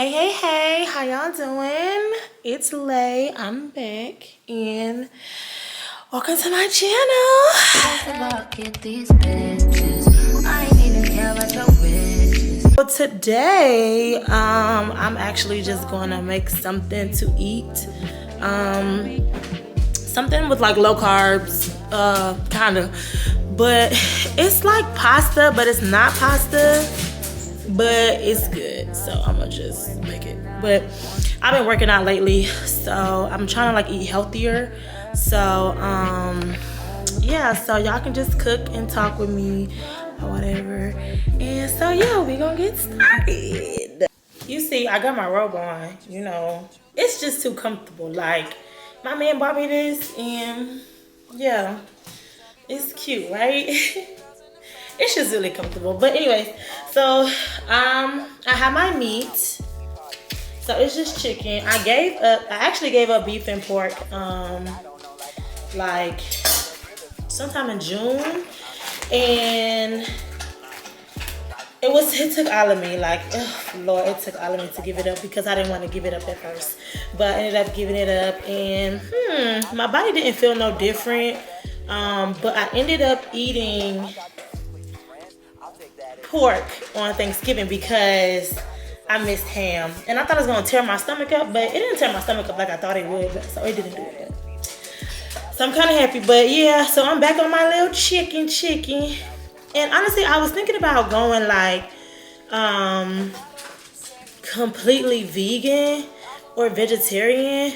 Hey, how y'all doing? It's Lay, I'm back, and welcome to my channel. So today, I'm actually just gonna make something to eat. Something with like low carbs, kinda. But it's like pasta, but it's not pasta. But it's good, so I'm gonna just make it. But I've been working out lately, so I'm trying to like eat healthier. So yeah, so y'all can just cook and talk with me or whatever. And so yeah, we gonna get started. You see, I got my robe on, you know. It's just too comfortable. Like, my man bought me this, and yeah, it's cute, right? It's just really comfortable. But anyways, so I have my meat. So it's just chicken. I actually gave up beef and pork like sometime in June. And it took all of me, like, ugh, Lord, it took all of me to give it up because I didn't want to give it up at first. But I ended up giving it up, and my body didn't feel no different. But I ended up eating pork on Thanksgiving because I missed ham, and I thought it was gonna tear my stomach up, but it didn't tear my stomach up like I thought it would, so it didn't do it. So I'm kind of happy, but yeah, so I'm back on my little chicken, and honestly, I was thinking about going like completely vegan or vegetarian.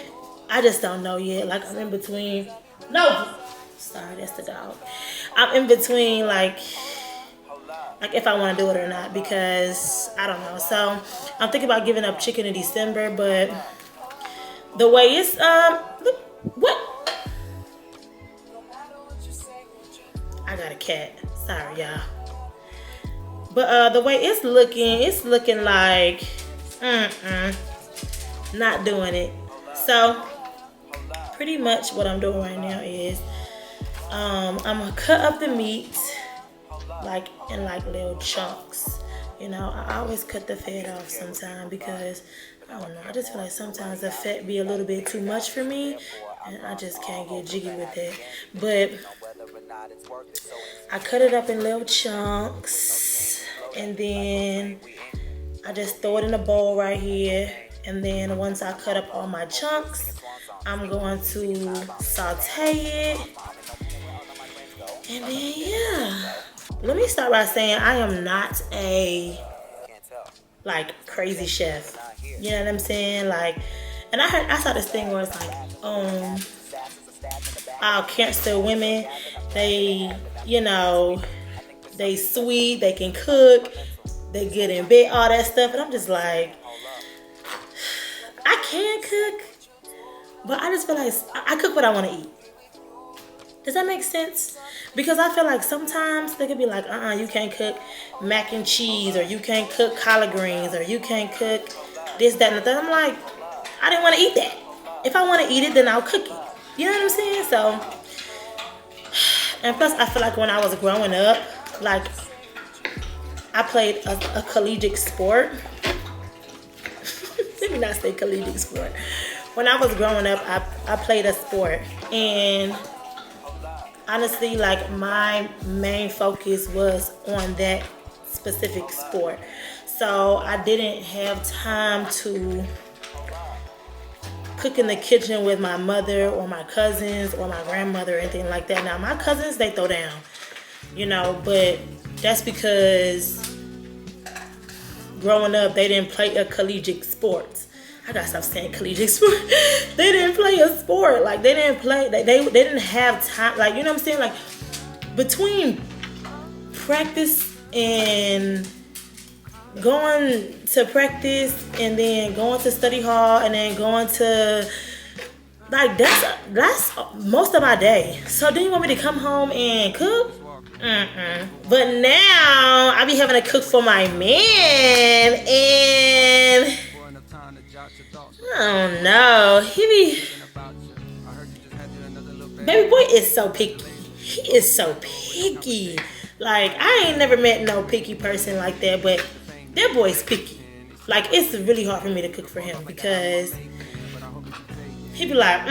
I just don't know yet. Like, I'm in between. No, sorry, that's the dog. I'm in between, like if I want to do it or not, because I don't know. So I'm thinking about giving up chicken in December, but the way it's what? I got a cat. Sorry, y'all. But the way it's looking like not doing it. So pretty much what I'm doing right now is I'm gonna cut up the meat like in like little chunks. You know, I always cut the fat off sometimes because I don't know, I just feel like sometimes the fat be a little bit too much for me, and I just can't get jiggy with it. But I cut it up in little chunks, and then I just throw it in a bowl right here. And then once I cut up all my chunks, I'm going to saute it, and then yeah. Let me start by saying I am not a like crazy chef. You know what I'm saying? Like, and I saw this thing where it's like, all cancer women, they, you know, they sweet, they can cook, they get in bed, all that stuff. And I'm just like, I can cook, but I just feel like I cook what I want to eat. Does that make sense? Because I feel like sometimes they could be like, you can't cook mac and cheese, or you can't cook collard greens, or you can't cook this, that, and that. I'm like, I didn't want to eat that. If I want to eat it, then I'll cook it. You know what I'm saying? So, and plus I feel like when I was growing up, like, I played a collegiate sport. Let me not say collegiate sport. When I was growing up, I played a sport, and honestly, like, my main focus was on that specific sport. So I didn't have time to cook in the kitchen with my mother or my cousins or my grandmother or anything like that. Now, my cousins, they throw down, you know, but that's because growing up, they didn't play a collegiate sport. I gotta stop saying collegiate sport. They didn't play a sport. Like, they didn't play. They didn't have time. Like, you know what I'm saying? Like, between practice and going to practice, and then going to study hall, and then going to, like, that's most of my day. So then you want me to come home and cook? But now I be having to cook for my man, and I don't know. Baby boy is so picky. He is so picky. Like, I ain't never met no picky person like that, but that boy's picky. Like, it's really hard for me to cook for him because he be like,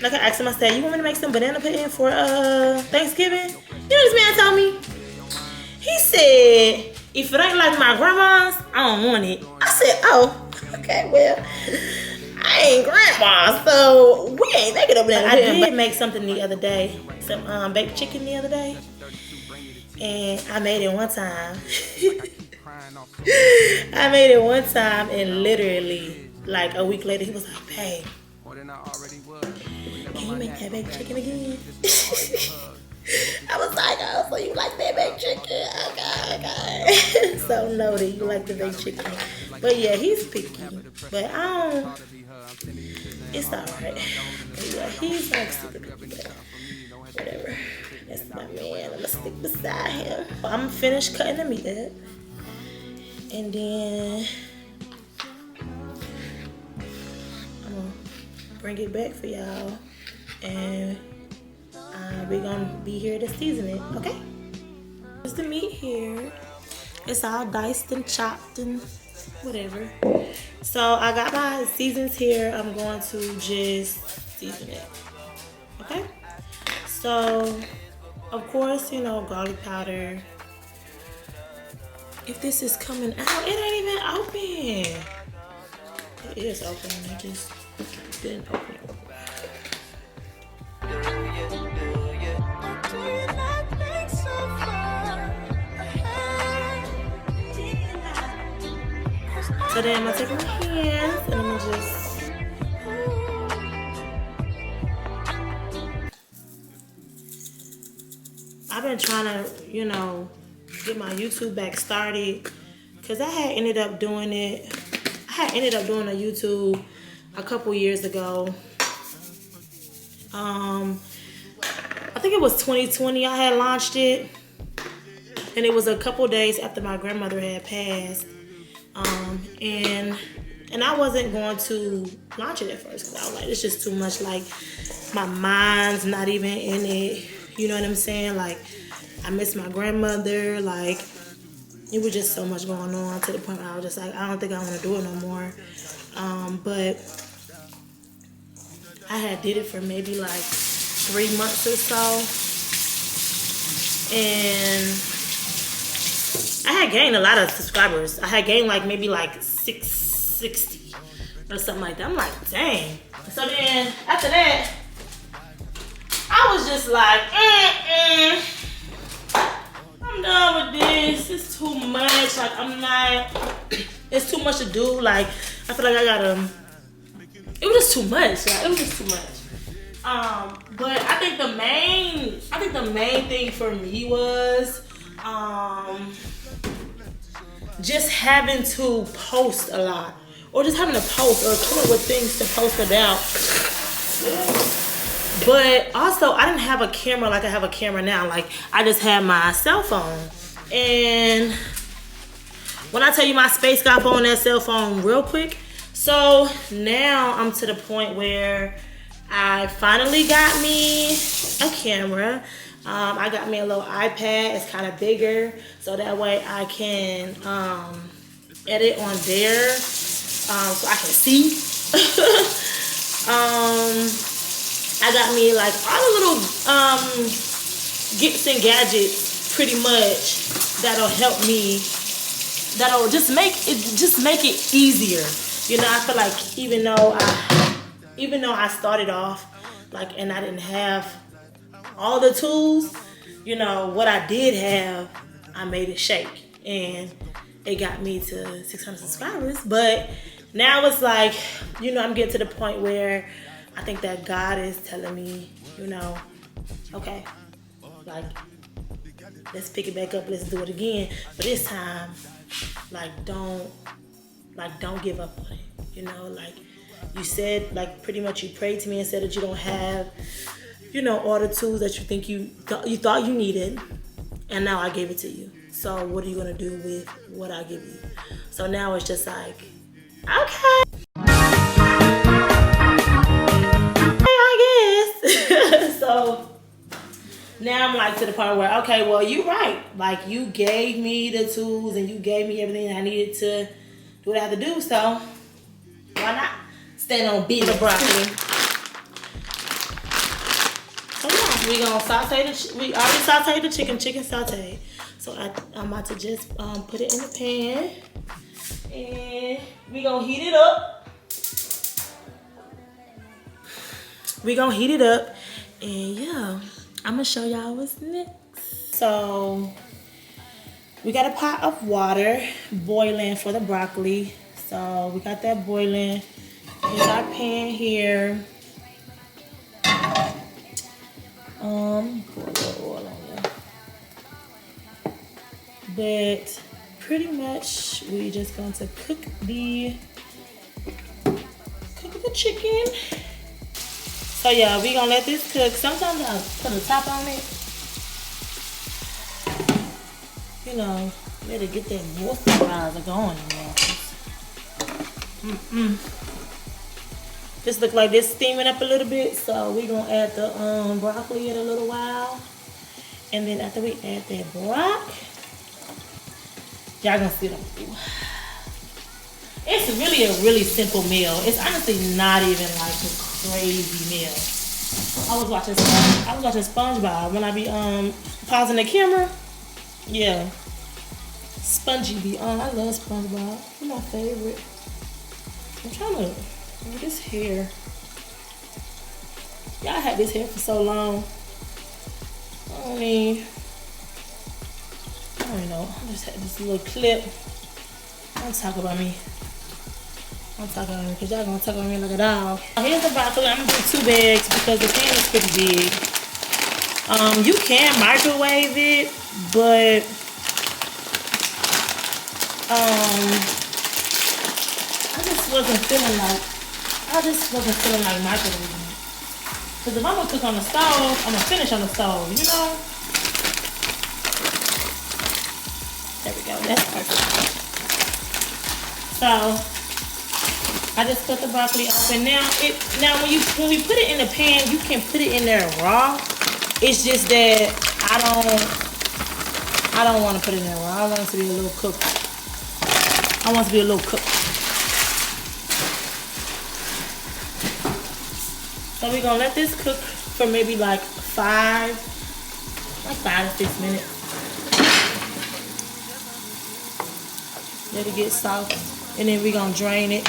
Like, I asked him, I said, you want me to make some banana pudding for Thanksgiving? You know this man told me? He said, if it ain't like my grandma's, I don't want it. I said, oh, okay, well, I ain't grandma, so we ain't making a banana pudding. I did make something the other day, some baked chicken the other day, and I made it one time. I made it one time, and literally, like a week later, he was like, babe, can you make that baked chicken again? I was like, oh, so you like that baked chicken? Okay. So noted, you like the baked chicken. But yeah, he's picky. But I don't, it's alright. Yeah, he's like super picky, but whatever. That's my man. I'm gonna stick beside him. I'm gonna finish cutting the meat up. And then I'm gonna bring it back for y'all. And we're gonna be here to season it, okay? There's the meat here. It's all diced and chopped and whatever. So I got my seasons here. I'm going to just season it, okay? So, of course, you know, garlic powder. If this is coming out, it ain't even open. It is open, I just didn't open it. So then I'm gonna take my hands and I'm gonna just I've been trying to, you know, get my YouTube back started because I had ended up doing a YouTube a couple years ago. I think it was 2020 I had launched it, and it was a couple days after my grandmother had passed. And I wasn't going to launch it at first because I was like, it's just too much. Like, my mind's not even in it. You know what I'm saying? Like, I miss my grandmother. Like, it was just so much going on to the point where I was just like, I don't think I want to do it no more. But I had did it for maybe like 3 months or so. And I had gained a lot of subscribers. I had gained like maybe like 660 or something like that. I'm like, dang. So then after that, I was just like, I'm done with this. It's too much. Like, it's too much to do. Like, I feel like I gotta, it was just too much. Like, it was just too much. But I think the main thing for me was, just having to post a lot, or just having to post or come up with things to post about. But also, I didn't have a camera like I have a camera now. Like, I just had my cell phone. And when I tell you my space got up on that cell phone real quick, so now I'm to the point where I finally got me a camera. I got me a little iPad. It's kind of bigger, so that way I can edit on there, so I can see. I got me like all the little gifts and gadgets, pretty much, that'll help me. That'll just make it easier. You know, I feel like even though I started off like, and I didn't have all the tools, you know, what I did have, I made it shake, and it got me to 600 subscribers. But now it's like, you know, I'm getting to the point where I think that God is telling me, you know, okay, like, let's pick it back up, let's do it again. But this time, don't give up on it. You know, like you said, like, pretty much you prayed to me and said that you don't have, you know, all the tools that you think you thought you needed, and now I gave it to you. So what are you gonna do with what I give you? So now it's just like, okay, I guess. So now I'm like to the point where, okay, well, you're right. Like, you gave me the tools and you gave me everything I needed to do what I have to do, so why not stand on business broccoli? So yeah, we gonna saute we already sauteed the chicken sauteed. So I'm about to just put it in the pan, and we gonna heat it up. And yeah, I'm gonna show y'all what's next. So we got a pot of water boiling for the broccoli. So we got that boiling. Here's our pan here. Pour a little oil on there. But pretty much we just going to cook the chicken. So yeah, we gonna let this cook. Sometimes I'll put a top on it. You know, let it get that moisturizer going in there. This look like this steaming up a little bit, so we gonna add the broccoli in a little while. And then after we add that broccoli, y'all gonna see them. It's really a really simple meal. It's honestly not even like a crazy meal. I was watching SpongeBob when I be pausing the camera. Yeah. Spongy be on. I love SpongeBob. He's my favorite. I'm trying to get this hair. Y'all had this hair for so long. I don't know. I just had this little clip. Don't talk about me. Don't talk about me because y'all gonna talk about me like a dog. Here's the broccoli. I'm gonna do 2 bags because the pan is pretty big. You can microwave it, but I just wasn't feeling like microwaving it. Because if I'm gonna cook on the stove, I'm gonna finish on the stove, you know? There we go, that's perfect. So I just cut the broccoli open. Now when we put it in the pan, you can put it in there raw. It's just that I don't want to put it in there raw. I want it to be a little cooked. So we're gonna let this cook for maybe like 5 to 6 minutes. Let it get soft, and then we're gonna drain it.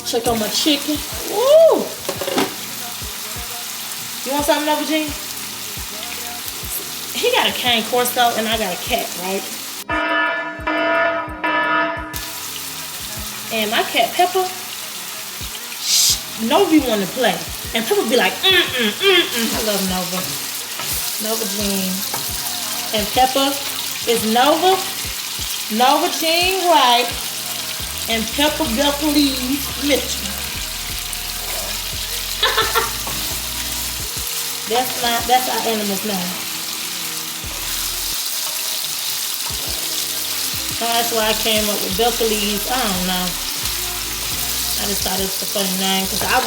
Check on my chicken. Woo! You want something, Nova Jean? He got a cane corso and I got a cat, right? And my cat Pepper, Nova be wanting to play. And Pepper be like, I love Nova. Nova Jean. And Pepper is Nova Jean Wright, and Pepper Lee Mitchell. That's our animal's name. So that's why I came up with Belcalise. I don't know. I just thought it's a funny name because I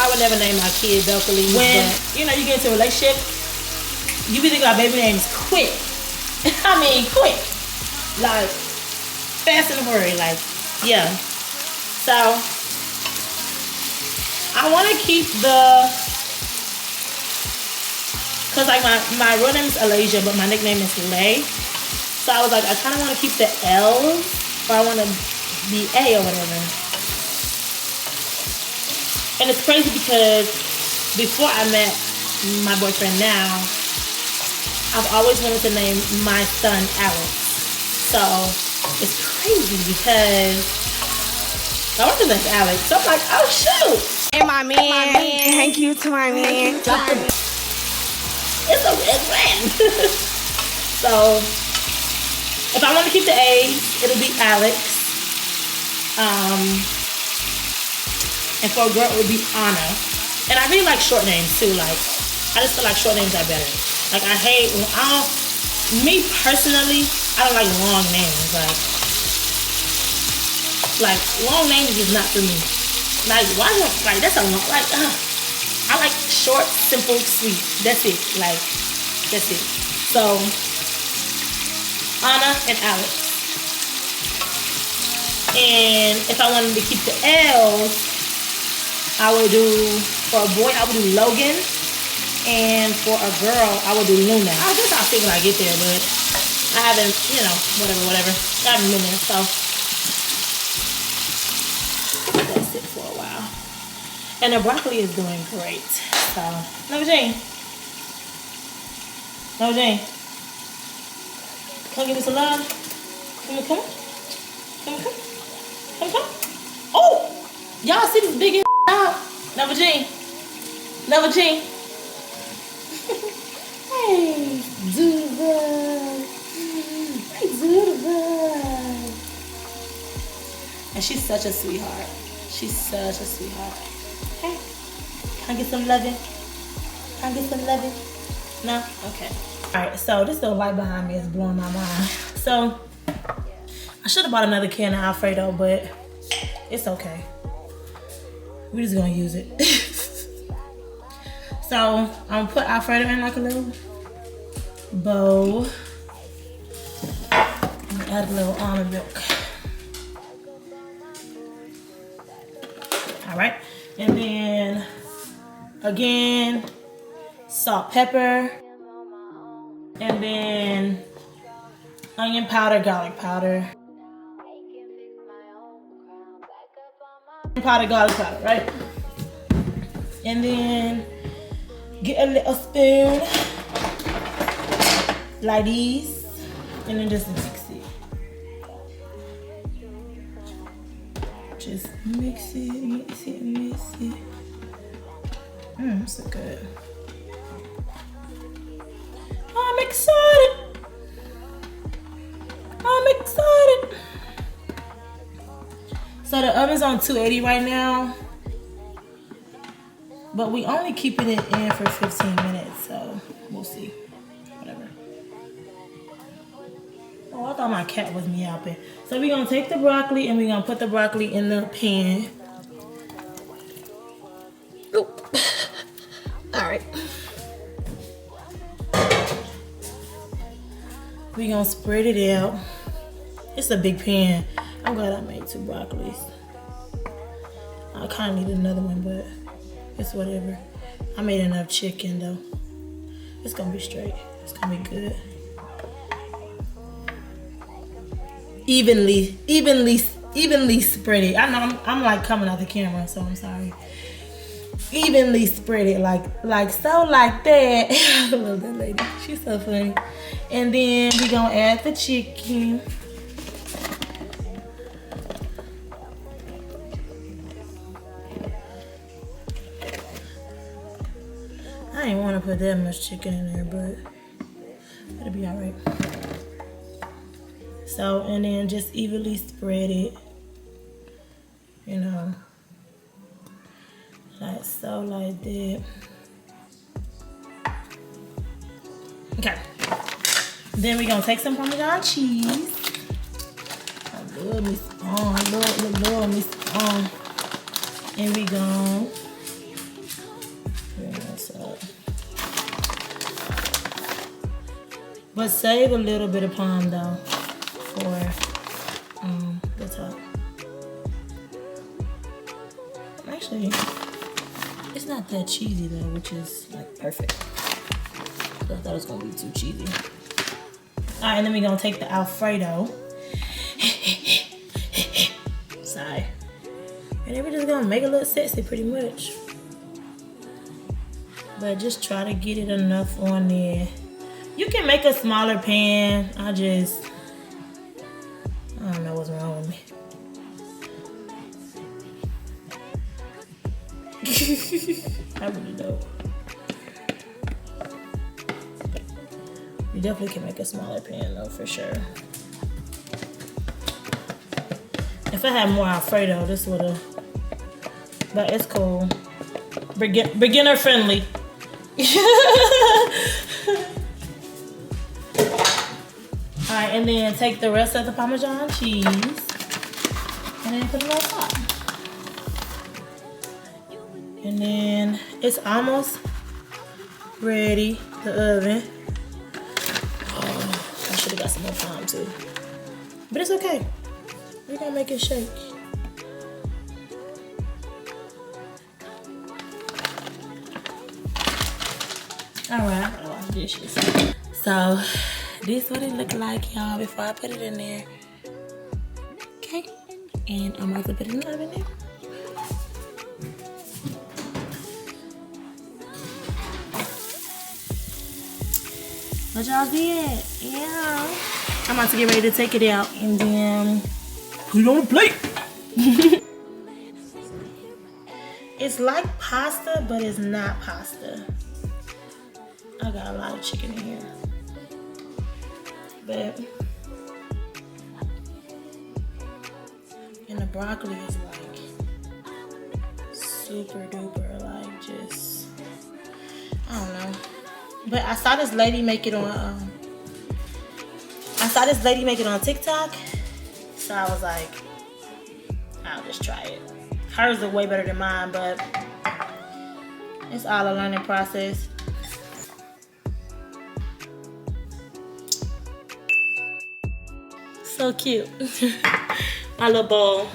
would never name my kid Belcalise. When you get into a relationship, you be thinking our baby name's quick. I mean quick. Like fast in a hurry. Like, yeah. So I want to keep because like my real name is Alasia, but my nickname is Lay. So I was like, I kind of want to keep the L, or I want to be A or whatever. And it's crazy because before I met my boyfriend now, I've always wanted to name my son Alex. So it's crazy because I want to name Alex. So I'm like, oh shoot. And my man. Thank you to my man. It's ran. So if I want to keep the A, it'll be Alex. And for a girl, it would be Anna. And I really like short names too. Like, I just feel like short names are better. Like, me personally, I don't like long names. Like long names is not for me. Like, why don't, like, that's a long, like, I like short, simple, sweet. That's it. Like, that's it. So Anna and Alex. And if I wanted to keep the L's, I would do, for a boy, I would do Logan. And for a girl, I would do Luna. I guess I'll see when I get there, but I haven't, you know, whatever. I haven't been there, so that's it for a while. And the broccoli is doing great. So, no, Jane. No, Jane. Come give me some love. Come. Oh! Y'all see this big ass out? Never Jean. Hey, Zuba. And she's such a sweetheart. Hey, can I get some loving? No? Okay. Alright, so this little light behind me is blowing my mind. So, I should have bought another can of Alfredo, but it's okay. We're just gonna use it. So, I'm gonna put Alfredo in like a little bowl. I'm gonna add a little almond milk. Alright, and then, again, salt, pepper, and then onion powder, garlic powder. Garlic powder, right? And then get a little spoon like this, and then just mix it. Just mix it. So good. I'm excited. So the oven's on 280 right now, but we only keeping it in for 15 minutes, so we'll see. Whatever. Oh, I thought my cat was meowing. So we're gonna take the broccoli and we're gonna put the broccoli in the pan. Oop. All right. We're gonna spread it out. It's a big pan. I'm glad I made 2 broccolis. I kind of need another one, but it's whatever. I made enough chicken though. It's gonna be straight. It's gonna be good. Evenly spread it. I know I'm like coming out the camera, so I'm sorry. Evenly spread it like so, like that. I love that lady. She's so funny. And then we're gonna add the chicken. I didn't want to put that much chicken in there, but it'll be all right. So, and then just evenly spread it, you know, like so, like that. Okay. Then we're gonna take some Parmesan cheese. I love me some, love me some. And we gonna bring this up. But save a little bit of palm though for the top. Actually, it's not that cheesy though, which is like perfect. I thought it was gonna be too cheesy. All right, and then we're gonna take the Alfredo. Sorry. And then we're just gonna make it look sexy pretty much. But just try to get it enough on there. You can make a smaller pan. I don't know what's wrong with me. I really don't. You definitely can make a smaller pan though, for sure. If I had more Alfredo, this would've, but it's cool. Beginner friendly. Alright, and then take the rest of the Parmesan cheese and then put it on top. And then it's almost ready, the oven. Oh, I should have got some more time too. But it's okay. We're gonna make it shake. Alright, I'm gonna wash dishes. So, this what it look like, y'all, before I put it in there. Okay. And I'm about to put it in the oven now. What y'all did? Yeah. I'm about to get ready to take it out and then put it on the plate. It's like pasta, but it's not pasta. I got a lot of chicken in here. But, and the broccoli is like super duper, like just, I don't know. But I saw this lady make it on, TikTok. So I was like, I'll just try it. Hers are way better than mine, but it's all a learning process. So cute. My little bowl.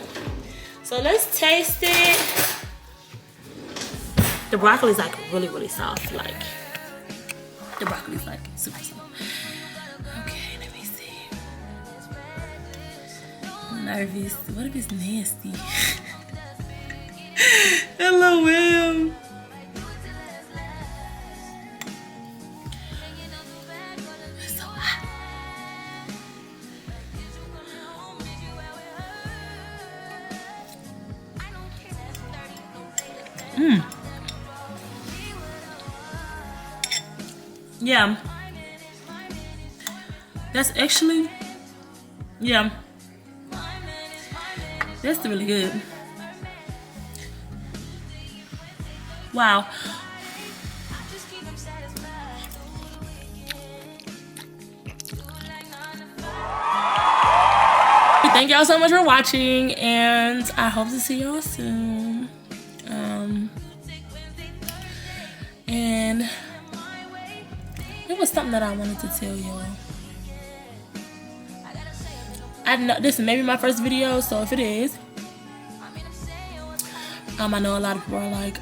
So let's taste it. The broccoli's like really, really soft. Like, the broccoli's like super soft. Okay, let me see. I'm nervous. What if it's nasty? LOL. It's so hot. Yeah. That's actually, yeah. That's really good. Wow. Thank y'all so much for watching, and I hope to see y'all soon. And it was something that I wanted to tell y'all. I know this may be my first video, so if it is, I know a lot of people are like,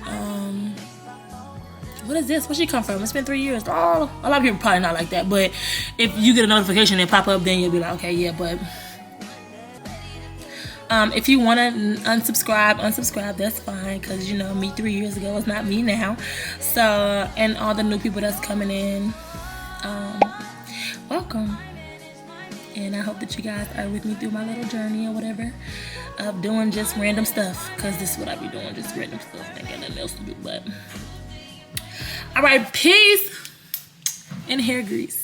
what is this? Where she come from? It's been 3 years. Oh, a lot of people probably not like that, but if you get a notification and pop up, then you'll be like, okay, yeah, but if you want to unsubscribe, that's fine, because you know me 3 years ago is not me now. So, and all the new people that's coming in, welcome. And I hope that you guys are with me through my little journey or whatever of doing just random stuff, because this is what I be doing, just random stuff. I ain't got nothing else to do. But all right, peace and hair grease.